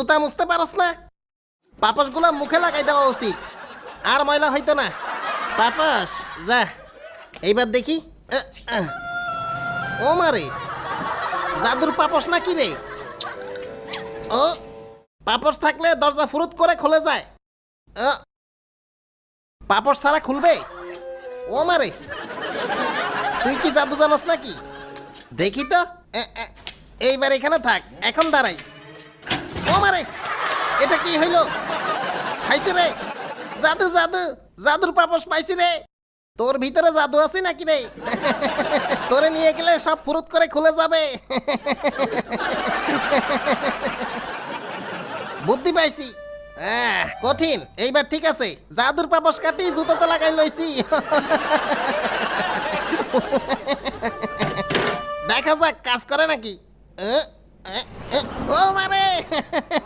জুতা মুছতে পারস না? পাপসগুলো মুখে লাগাই দেওয়া উচিত, আর ময়লা হইতো না। পাপস যা, এইবার দেখি। ও মারে, জাদুর পাপস না কি রে? ও, পাপস থাকলে দরজা ফুরুত করে খুলে যায়। পাপস ছাড়া খুলবে? ও মারে, তুই কি জাদু জানোস নাকি? দেখি তো। এইবার এখানে থাক, এখন দাঁড়াই। ও মারে, এটা কি হইল? খাইছে রে, জাদু জাদু, জাদুর পাপস পাইছি রে। তোর ভিতরে জাদু আছে নাকি রে? তোরে নিয়ে গেলে সব ফুরুত করে খুলে যাবে। বুদ্ধি পাইছি। কঠিন, এইবার ঠিক আছে। জাদুর পাপস কাটি জুতোতে লাগাই লইছি। দেখা যাক কাজ করে নাকি। ও মারে,